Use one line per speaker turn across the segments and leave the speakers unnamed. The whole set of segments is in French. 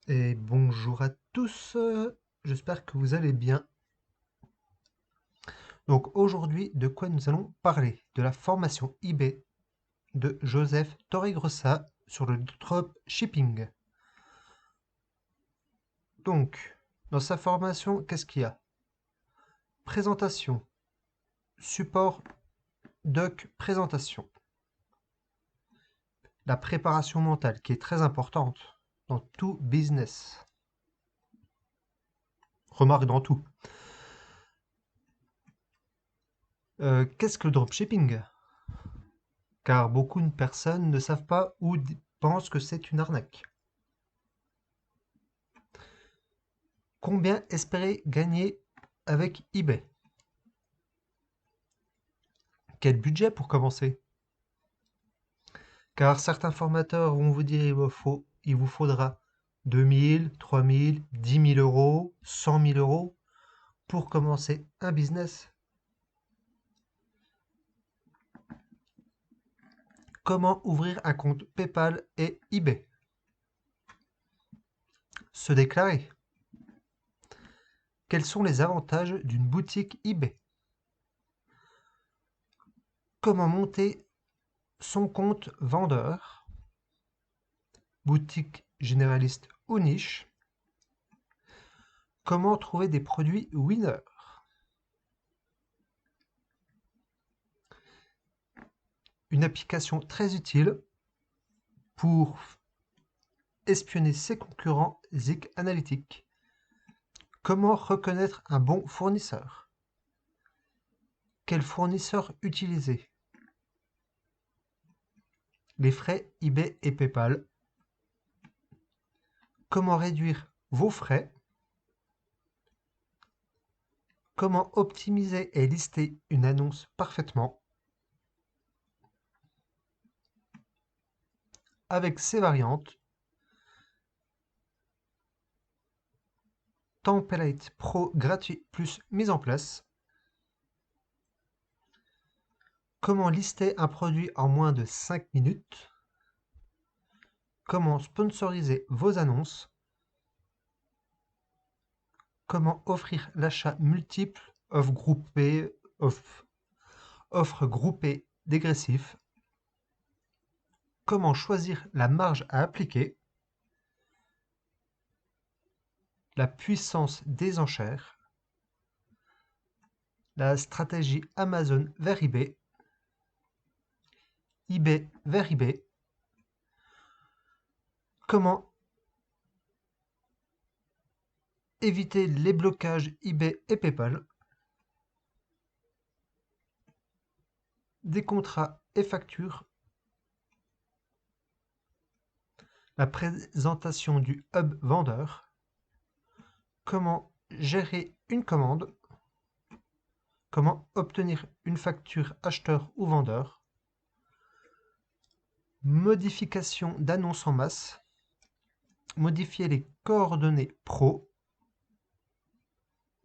Et bonjour à tous, j'espère que vous allez bien. Donc aujourd'hui, de quoi nous allons parler? De la formation eBay de Joseph Torregrossa sur le dropshipping. Donc, dans sa formation, qu'est-ce qu'il y a? Présentation, support, doc, présentation. La préparation mentale qui est très importante dans tout business. Remarque dans tout. Qu'est-ce que le dropshipping? Car beaucoup de personnes ne savent pas ou pensent que c'est une arnaque. Combien espérer gagner avec eBay? Quel budget pour commencer? Car certains formateurs vont vous dire il vous faudra 2000, 3000, 10 000 euros, 100 000 euros pour commencer un business. Comment ouvrir un compte PayPal et eBay? Se déclarer. Quels sont les avantages d'une boutique eBay? Comment monter son compte vendeur? Boutique généraliste ou niche? Comment trouver des produits winners? Une application très utile pour espionner ses concurrents Zik Analytics. Comment reconnaître un bon fournisseur? Quel fournisseur utiliser? Les frais eBay et PayPal. Comment réduire vos frais? Comment optimiser et lister une annonce parfaitement? Avec ces variantes, Template Pro gratuit plus mise en place. Comment lister un produit en moins de 5 minutes? Comment sponsoriser vos annonces? Comment offrir l'achat multiple, offre groupée dégressif? Comment choisir la marge à appliquer? La puissance des enchères? La stratégie Amazon vers eBay? eBay vers eBay? Comment éviter les blocages eBay et PayPal? Des contrats et factures? La présentation du hub vendeur? Comment gérer une commande? Comment obtenir une facture acheteur ou vendeur? Modification d'annonces en masse? Modifier les coordonnées pro?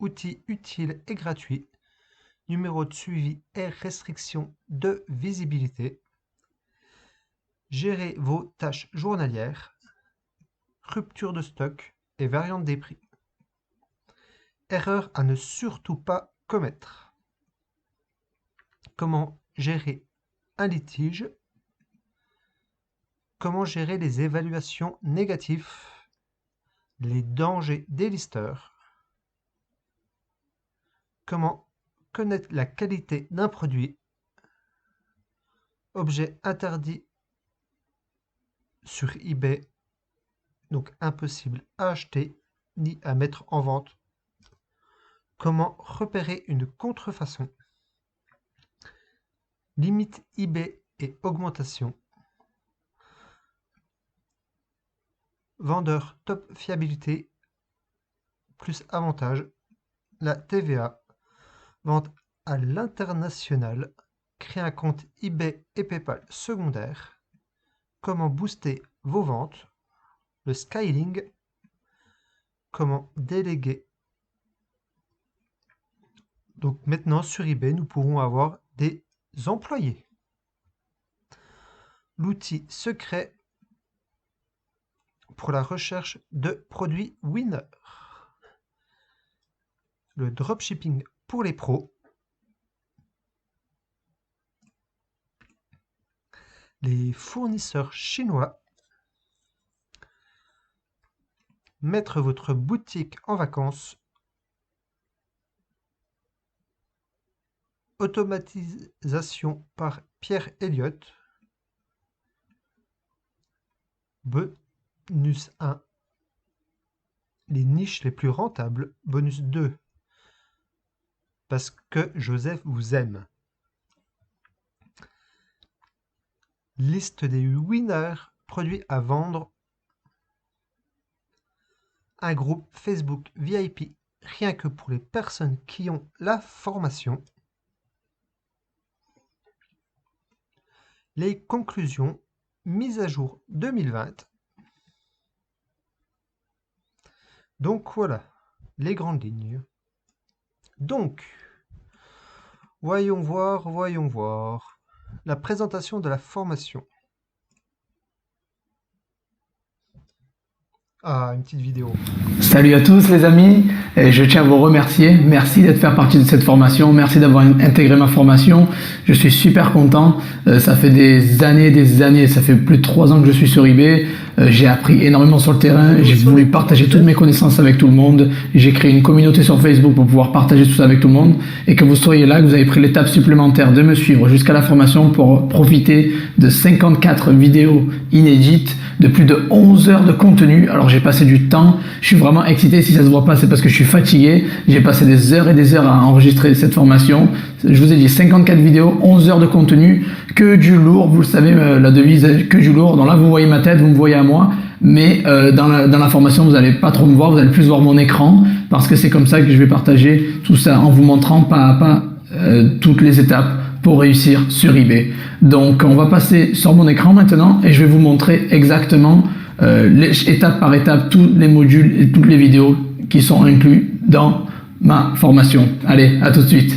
Outils utiles et gratuits? Numéro de suivi et restriction de visibilité? Gérer vos tâches journalières? Rupture de stock et variante des prix? Erreur à ne surtout pas commettre. Comment gérer un litige? Comment gérer les évaluations négatives? Les dangers des listeurs? Comment connaître la qualité d'un produit? Objet interdit sur eBay, donc impossible à acheter ni à mettre en vente. Comment repérer une contrefaçon? Limite eBay et augmentation. Vendeur top fiabilité plus avantage. La TVA. Vente à l'international. Créer un compte eBay et PayPal secondaire. Comment booster vos ventes. Le scaling. Comment déléguer. Donc maintenant sur eBay, nous pourrons avoir des employés. L'outil secret pour la recherche de produits winner. Le dropshipping pour les pros. Les fournisseurs chinois. Mettre votre boutique en vacances. Automatisation par Pierre Elliott. Bonus 1. Les niches les plus rentables. Bonus 2. Parce que Joseph vous aime. Liste des winners, produits à vendre. Un groupe Facebook VIP, rien que pour les personnes qui ont la formation. Les conclusions, mise à jour 2020. Donc voilà, les grandes lignes. Donc, voyons voir. La présentation de la formation. Ah, une petite vidéo.
Salut à tous les amis, et je tiens à vous remercier. Merci d'être fait partie de cette formation, merci d'avoir intégré ma formation. Je suis super content, ça fait des années, ça fait plus de 3 ans que je suis sur eBay. J'ai appris énormément sur le terrain, j'ai voulu partager toutes mes connaissances avec tout le monde. J'ai créé une communauté sur Facebook pour pouvoir partager tout ça avec tout le monde. Et que vous soyez là, que vous avez pris l'étape supplémentaire de me suivre jusqu'à la formation pour profiter de 54 vidéos inédites, de plus de 11 heures de contenu. Alors j'ai passé du temps, je suis vraiment excité. Si ça se voit pas, c'est parce que je suis fatigué. J'ai passé des heures et des heures à enregistrer cette formation. Je vous ai dit 54 vidéos, 11 heures de contenu, que du lourd. Vous le savez, la devise, que du lourd. Donc là, vous voyez ma tête, vous me voyez à moi. Mais dans la formation, vous n'allez pas trop me voir, vous allez plus voir mon écran, parce que c'est comme ça que je vais partager tout ça en vous montrant pas à pas toutes les étapes pour réussir sur eBay. Donc on va passer sur mon écran maintenant et je vais vous montrer exactement étape par étape tous les modules et toutes les vidéos qui sont inclus dans ma formation. Allez, à tout de suite.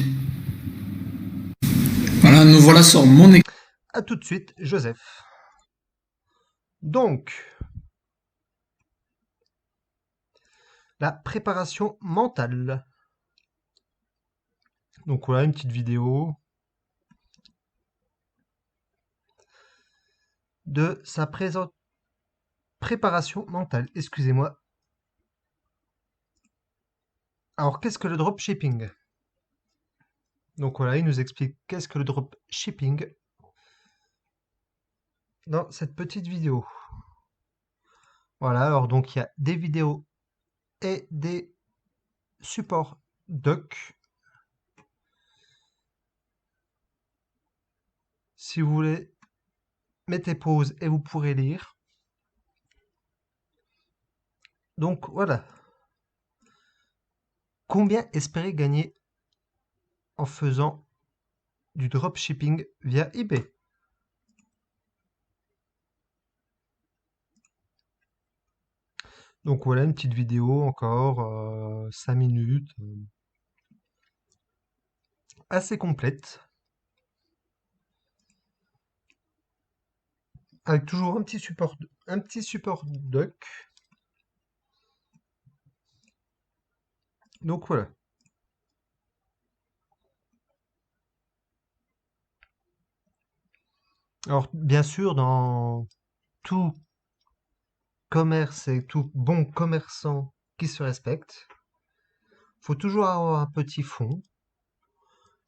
Voilà, nous voilà sur mon écran.
À tout de suite, Joseph. Donc, la préparation mentale. Donc voilà, une petite vidéo de sa préparation mentale. Excusez-moi. Alors, qu'est-ce que le dropshipping? Donc voilà, il nous explique qu'est-ce que le dropshipping dans cette petite vidéo. Voilà, alors donc il y a des vidéos et des supports doc. Si vous voulez, mettez pause et vous pourrez lire. Donc voilà. Combien espérer gagner en faisant du dropshipping via eBay? Donc voilà une petite vidéo encore, 5 minutes, assez complète. Avec toujours un petit support doc. Donc voilà. Alors bien sûr, dans tout commerce et tout bon commerçant qui se respecte, faut toujours avoir un petit fonds.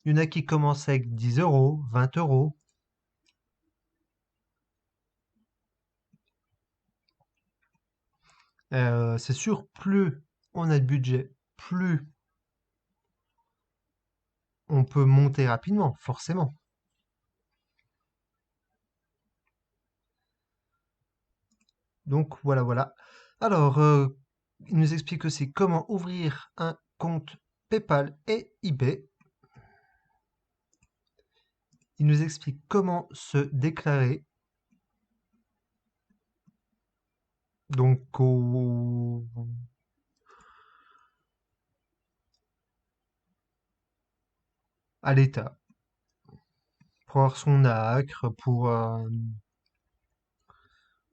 Il y en a qui commencent avec 10 euros, 20 euros. C'est sûr, plus on a de budget, plus on peut monter rapidement, forcément. Donc voilà. Alors, il nous explique aussi comment ouvrir un compte PayPal et eBay. Il nous explique comment se déclarer. Donc à l'État. Pour avoir son ACRE, pour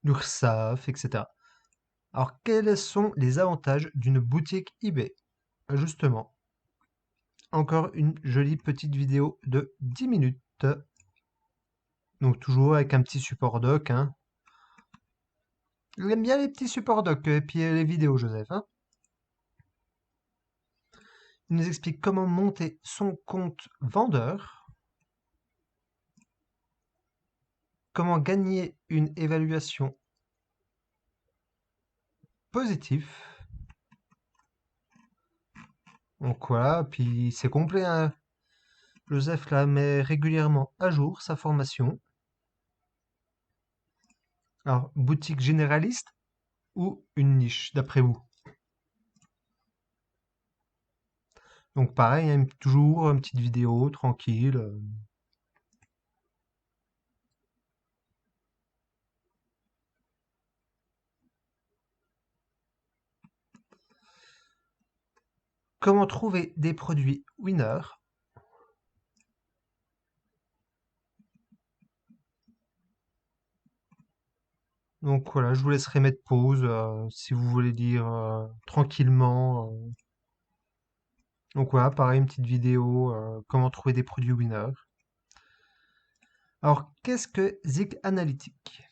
l'URSSAF, etc. Alors, quels sont les avantages d'une boutique eBay? Justement, encore une jolie petite vidéo de 10 minutes. Donc, toujours avec un petit support doc, hein. Il aime bien les petits supports doc et puis les vidéos, Joseph, hein. Il nous explique comment monter son compte vendeur, comment gagner une évaluation positive. Donc voilà, puis c'est complet, hein. Joseph là met régulièrement à jour sa formation. Alors, boutique généraliste ou une niche, d'après vous? Donc pareil, hein, toujours une petite vidéo tranquille. Comment trouver des produits winner? Donc voilà, je vous laisserai mettre pause si vous voulez dire tranquillement. Donc voilà, pareil, une petite vidéo, comment trouver des produits winner. Alors, qu'est-ce que Zik Analytics?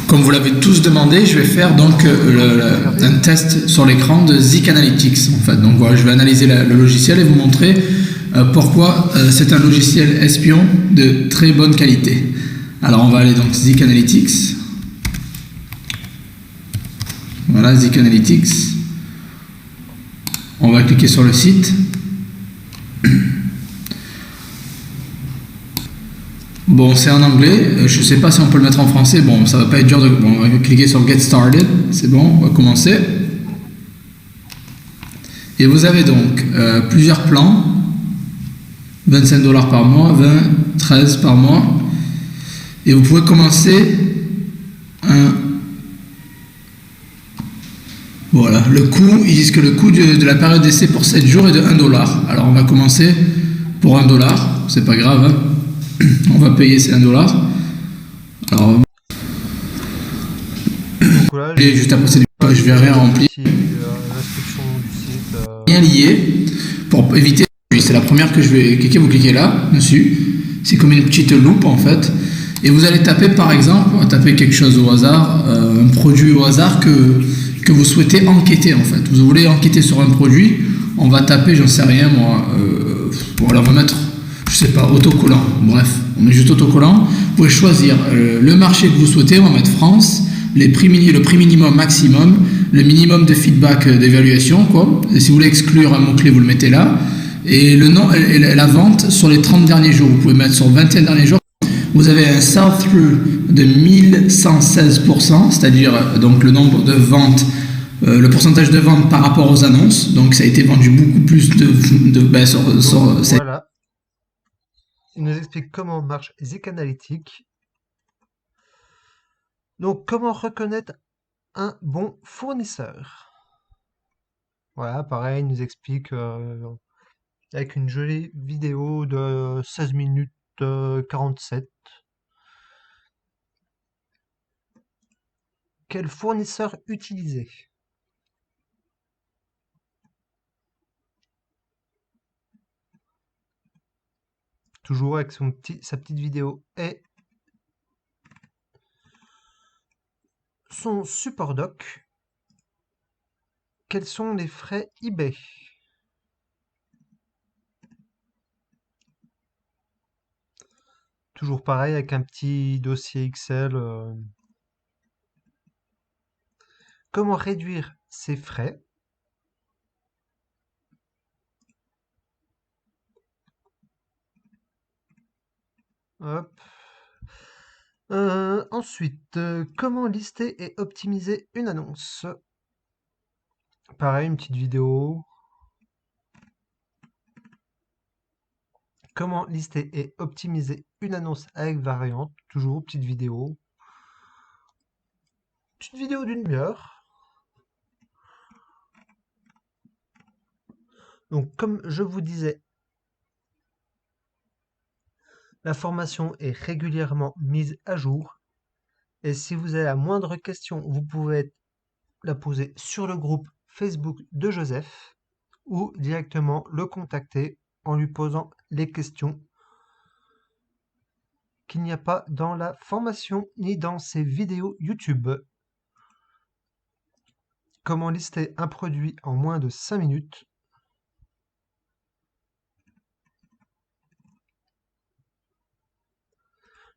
Comme vous l'avez tous demandé, je vais faire donc un test sur l'écran de Zik Analytics en fait. Donc voilà, je vais analyser le logiciel et vous montrer pourquoi c'est un logiciel espion de très bonne qualité. Alors on va aller donc Zik Analytics. Voilà, Zik Analytics. On va cliquer sur le site. Bon, c'est en anglais. Je ne sais pas si on peut le mettre en français. Bon, ça va pas être dur de. Bon, on va cliquer sur Get Started. C'est bon, on va commencer. Et vous avez donc plusieurs plans. 25 $ par mois, 20, 13 par mois. Et vous pouvez commencer un. Voilà, le coût, ils disent que le coût de la période d'essai pour 7 jours est de 1 $. Alors on va commencer pour 1 $, c'est pas grave, hein. On va payer ces 1 $. Alors,
Donc voilà,
et juste après, je vais rien remplir.
l'inscription du site.
Bien lié pour éviter. C'est la première que je vais cliquer. Vous cliquez là, dessus. C'est comme une petite loupe en fait. Et vous allez taper par exemple, on va taper quelque chose au hasard, un produit au hasard que vous souhaitez enquêter en fait. Vous voulez enquêter sur un produit, on va taper, j'en sais rien moi, voilà, on va mettre, je sais pas, autocollant. Bref, on met juste autocollant. Vous pouvez choisir le marché que vous souhaitez, on va mettre France, le prix minimum maximum, le minimum de feedback d'évaluation, quoi. Et si vous voulez exclure un mot-clé, vous le mettez là. Et le nom et la vente sur les 30 derniers jours, vous pouvez mettre sur 21 derniers jours. Vous avez un sell-through de 1116%, c'est-à-dire donc le nombre de ventes, le pourcentage de ventes par rapport aux annonces. Donc ça a été vendu beaucoup plus
Voilà. Il nous explique comment marche Zik Analytics. Donc, comment reconnaître un bon fournisseur? Voilà, pareil, il nous explique avec une jolie vidéo de 16 minutes 47. Quel fournisseur utiliser? Toujours avec sa petite vidéo et son support doc. Quels sont les frais eBay? Toujours pareil avec un petit dossier Excel. Comment réduire ses frais? Hop. Ensuite, comment lister et optimiser une annonce? Pareil, une petite vidéo. Comment lister et optimiser une annonce avec variante? Toujours petite vidéo. Petite vidéo d'une demi-heure. Donc, comme je vous disais, la formation est régulièrement mise à jour. Et si vous avez la moindre question, vous pouvez être la poser sur le groupe Facebook de Joseph ou directement le contacter en lui posant les questions qu'il n'y a pas dans la formation ni dans ses vidéos YouTube. Comment lister un produit en moins de 5 minutes?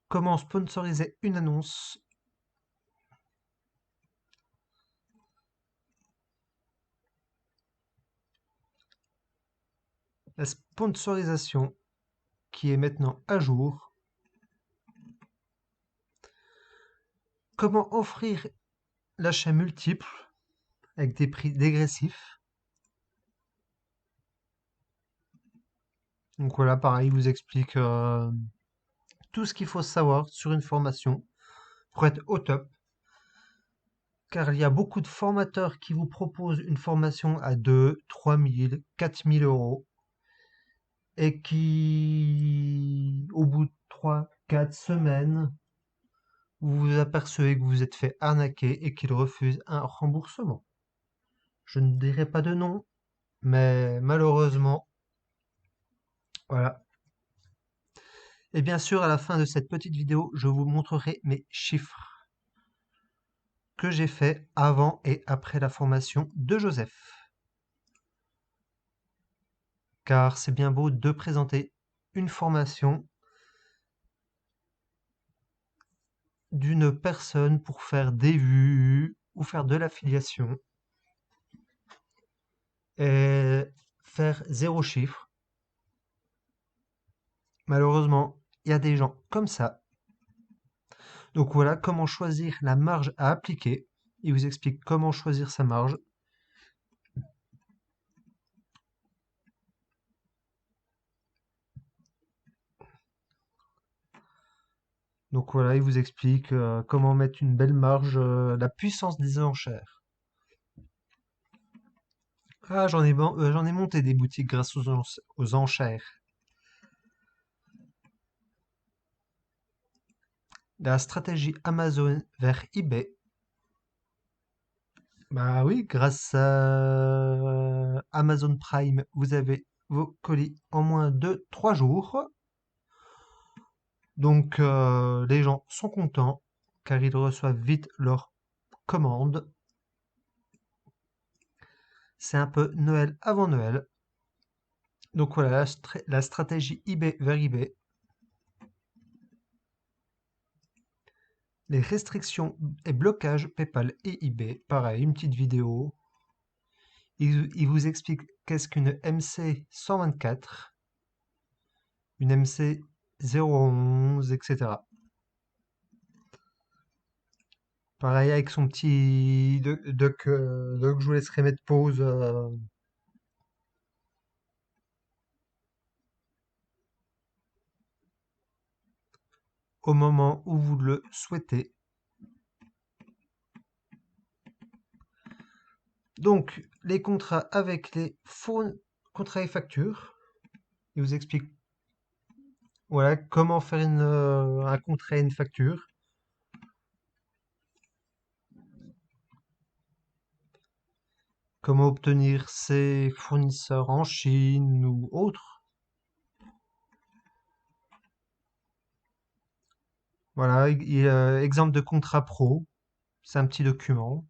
Comment sponsoriser une annonce? La sponsorisation qui est maintenant à jour. Comment offrir l'achat multiple avec des prix dégressifs? Donc voilà, pareil, il vous explique tout ce qu'il faut savoir sur une formation pour être au top. Car il y a beaucoup de formateurs qui vous proposent une formation à 2, 3 000, 4 000 euros et qui, au bout de 3, 4 semaines, vous vous apercevez que vous vous êtes fait arnaquer et qu'ils refusent un remboursement. Je ne dirai pas de nom, mais malheureusement, voilà. Et bien sûr, à la fin de cette petite vidéo, je vous montrerai mes chiffres que j'ai fait avant et après la formation de Joseph. Car c'est bien beau de présenter une formation d'une personne pour faire des vues ou faire de l'affiliation et faire 0 chiffre. Malheureusement, il y a des gens comme ça. Donc voilà comment choisir la marge à appliquer. Il vous explique comment choisir sa marge. Donc voilà, il vous explique comment mettre une belle marge, la puissance des enchères. Ah, j'en ai monté des boutiques grâce aux enchères. La stratégie Amazon vers eBay. Bah oui, grâce à Amazon Prime, vous avez vos colis en moins de 3 jours. Donc les gens sont contents car ils reçoivent vite leurs commandes. C'est un peu Noël avant Noël. Donc voilà la stratégie eBay vers eBay. Les restrictions et blocages PayPal et eBay. Pareil, une petite vidéo. Il vous explique qu'est-ce qu'une MC 124, une MC 011, etc. Pareil avec son petit doc, je vous laisserai mettre pause au moment où vous le souhaitez. Donc, les contrats avec les contrats et factures. Il vous explique voilà, comment faire un contrat et une facture. Comment obtenir ses fournisseurs en Chine ou autres. Voilà, exemple de contrat pro. C'est un petit document.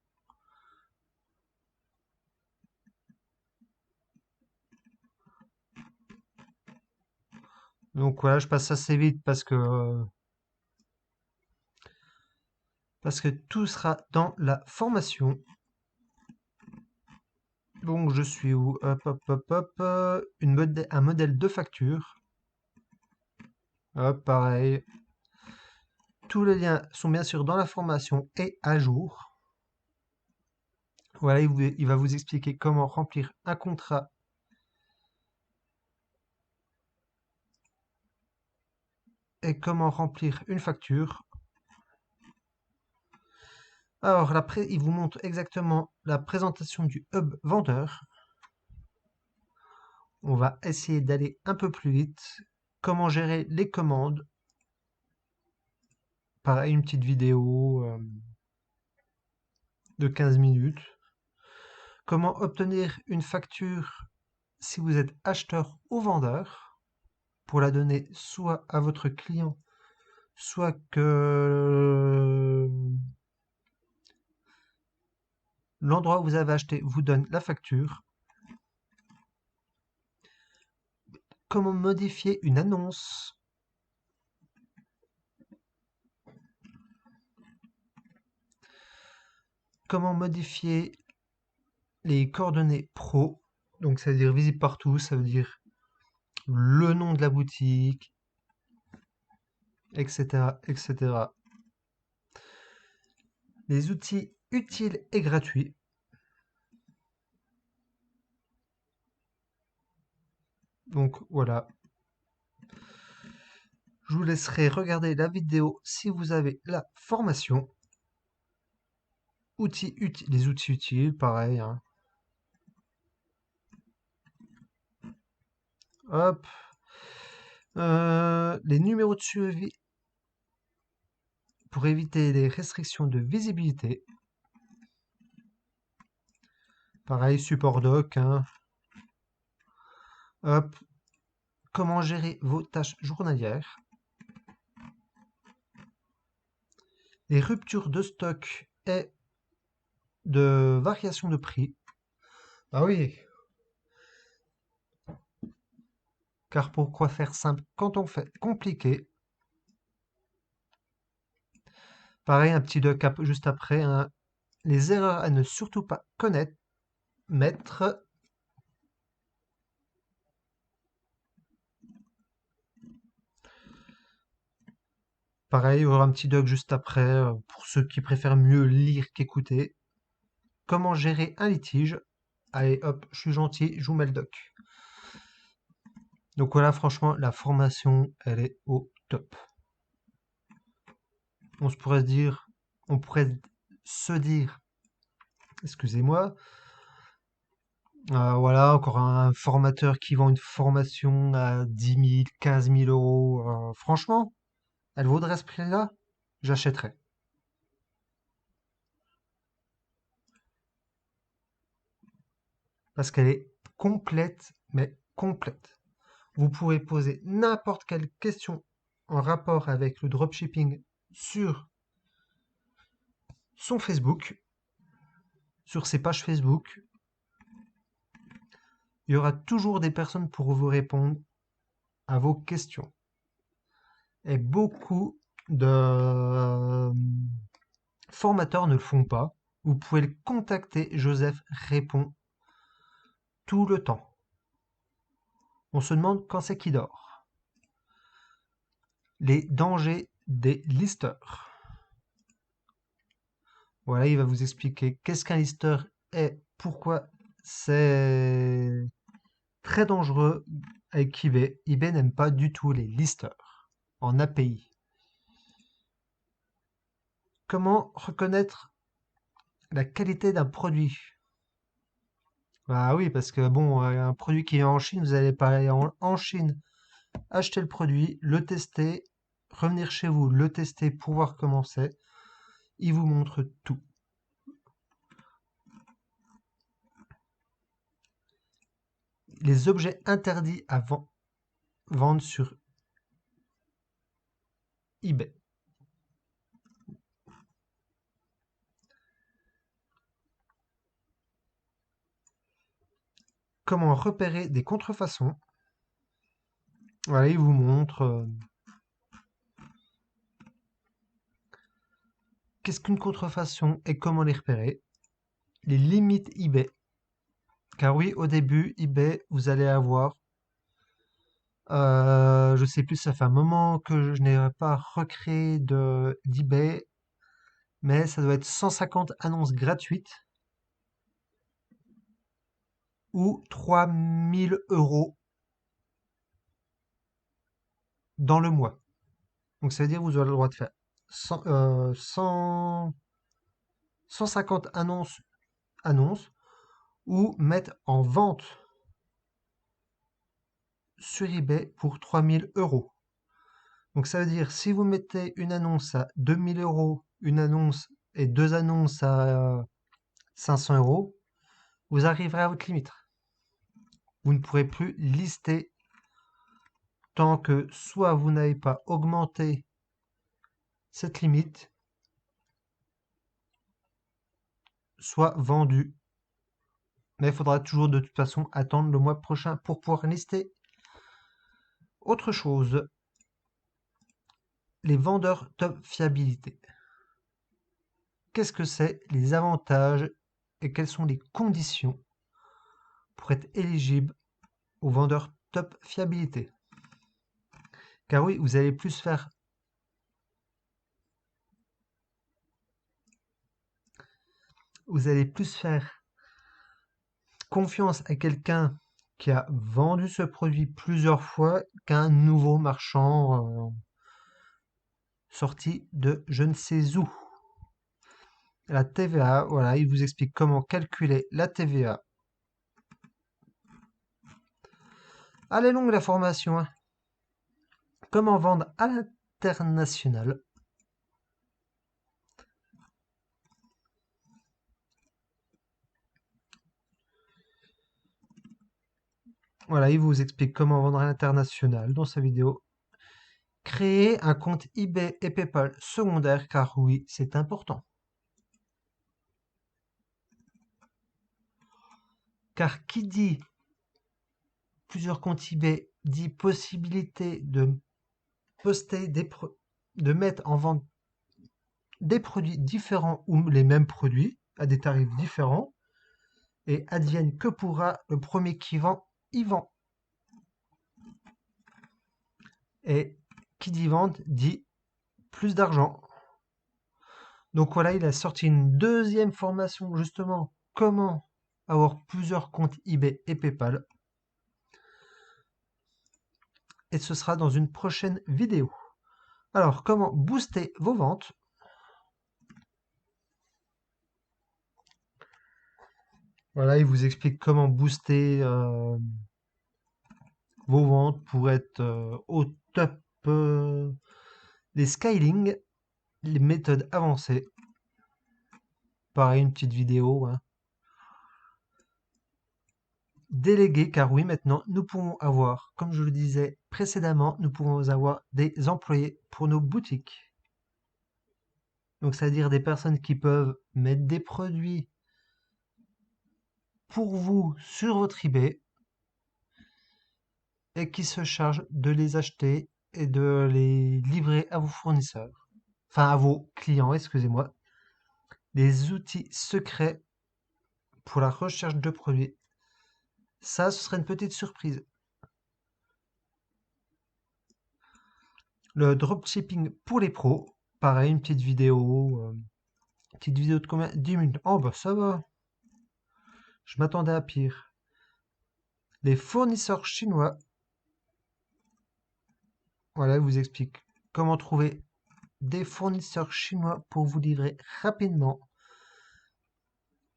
Donc voilà, je passe assez vite parce que tout sera dans la formation. Donc je suis où? Hop, hop, hop, hop. Un modèle de facture. Hop, pareil. Tous les liens sont bien sûr dans la formation et à jour. Voilà, il va vous expliquer comment remplir un contrat et comment remplir une facture. Alors, il vous montre exactement la présentation du hub vendeur. On va essayer d'aller un peu plus vite. Comment gérer les commandes. Pareil, une petite vidéo. de 15 minutes. Comment obtenir une facture si vous êtes acheteur ou vendeur pour la donner soit à votre client, soit que l'endroit où vous avez acheté vous donne la facture. Comment modifier une annonce. Comment modifier les coordonnées pro. Donc ça veut dire visible partout, ça veut dire le nom de la boutique, etc., etc. Les outils utiles et gratuits. Donc voilà, je vous laisserai regarder la vidéo si vous avez la formation. Les outils utiles, pareil, hein. Hop. Les numéros de suivi pour éviter les restrictions de visibilité. Pareil, support doc, hein. Hop. Comment gérer vos tâches journalières. Les ruptures de stock et de variation de prix. Ah oui, car pourquoi faire simple quand on fait compliqué? Pareil, un petit doc juste après, hein. Les erreurs à ne surtout pas connaître, mettre. Pareil, il y aura un petit doc juste après, pour ceux qui préfèrent mieux lire qu'écouter. Comment gérer un litige? Allez, hop, je suis gentil, je vous mets le doc. Donc voilà, franchement, la formation, elle est au top. On pourrait se dire, excusez-moi, voilà, encore un formateur qui vend une formation à 10 000, 15 000 euros. Franchement, elle vaudrait ce prix-là? J'achèterais. Parce qu'elle est complète, mais complète. Vous pouvez poser n'importe quelle question en rapport avec le dropshipping sur son Facebook, sur ses pages Facebook. Il y aura toujours des personnes pour vous répondre à vos questions. Et beaucoup de formateurs ne le font pas. Vous pouvez le contacter. Joseph répond tout le temps. On se demande quand c'est qu'il dort. Les dangers des listeurs. Voilà, il va vous expliquer qu'est-ce qu'un lister et pourquoi c'est très dangereux avec eBay. eBay n'aime pas du tout les listeurs en API. Comment reconnaître la qualité d'un produit? Bah oui, parce que bon, un produit qui est en Chine, vous n'allez pas aller en Chine, acheter le produit, le tester, revenir chez vous, le tester pour voir comment c'est. Il vous montre tout. Les objets interdits à vendre sur eBay. Comment repérer des contrefaçons? Voilà, il vous montre qu'est-ce qu'une contrefaçon et comment les repérer. Les limites eBay. Car oui, au début, eBay, vous allez avoir, je sais plus, ça fait un moment que je n'ai pas recréé d'eBay, mais ça doit être 150 annonces gratuites ou 3000 euros dans le mois. Donc ça veut dire que vous aurez le droit de faire 150 annonces ou mettre en vente sur eBay pour 3000 euros. Donc ça veut dire si vous mettez une annonce à 2000 euros, une annonce et deux annonces à 500 euros, vous arriverez à votre limite. Vous ne pourrez plus lister tant que soit vous n'avez pas augmenté cette limite, soit vendu. Mais il faudra toujours de toute façon attendre le mois prochain pour pouvoir lister. Autre chose, les vendeurs top fiabilité. Qu'est-ce que c'est, les avantages et quelles sont les conditions pour être éligible aux vendeurs top fiabilité? Car oui, vous allez plus faire confiance à quelqu'un qui a vendu ce produit plusieurs fois qu'un nouveau marchand sorti de je ne sais où. La TVA, voilà, il vous explique comment calculer la TVA. Elle est longue la formation, hein. Comment vendre à l'international. Voilà, il vous explique comment vendre à l'international dans sa vidéo. Créer un compte eBay et PayPal secondaire, car oui, c'est important. Car qui dit plusieurs comptes eBay dit possibilité de poster de mettre en vente des produits différents ou les mêmes produits à des tarifs différents. Et advienne que pourra, le premier qui vend, y vend. Et qui dit vente dit plus d'argent. Donc voilà, il a sorti une deuxième formation justement, comment avoir plusieurs comptes eBay et PayPal. Et ce sera dans une prochaine vidéo. Alors, comment booster vos ventes? Voilà, il vous explique comment booster vos ventes pour être au top des scaling, les méthodes avancées. Pareil, une petite vidéo, hein. Déléguer, car oui, maintenant, nous pouvons avoir, comme je le disais précédemment, nous pouvons avoir des employés pour nos boutiques. Donc, c'est-à-dire des personnes qui peuvent mettre des produits pour vous sur votre eBay et qui se chargent de les acheter et de les livrer à vos fournisseurs. Enfin, à vos clients, excusez-moi. Des outils secrets pour la recherche de produits. Ça, ce serait une petite surprise. Le dropshipping pour les pros. Pareil, une petite vidéo. Petite vidéo de combien? 10 minutes. Oh bah ça va. Je m'attendais à pire. Les fournisseurs chinois. Voilà, il vous explique comment trouver des fournisseurs chinois pour vous livrer rapidement.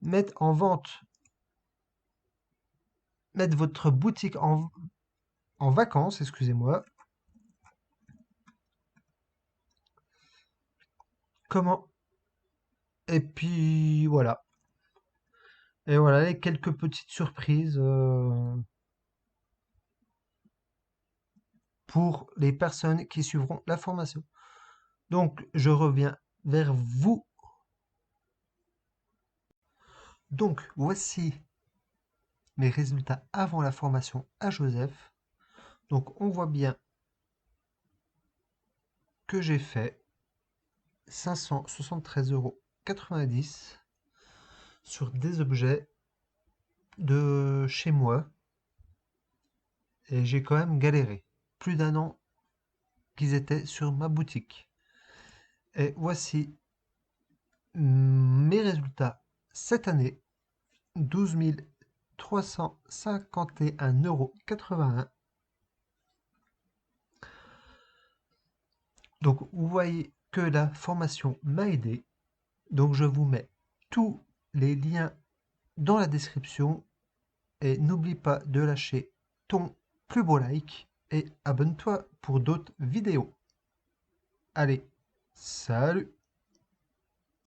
Mettre en vente. Mettre votre boutique en vacances, excusez-moi. Comment? Et puis voilà. Et voilà les quelques petites surprises pour les personnes qui suivront la formation. Donc, je reviens vers vous. Donc, voici mes résultats avant la formation à Joseph. Donc, on voit bien que j'ai fait 573,90 € sur des objets de chez moi. Et j'ai quand même galéré. Plus d'1 an qu'ils étaient sur ma boutique. Et voici mes résultats cette année. 12 351,81 €. Donc vous voyez que la formation m'a aidé. Donc je vous mets tous les liens dans la description. Et n'oublie pas de lâcher ton plus beau like et abonne-toi pour d'autres vidéos. Allez, salut!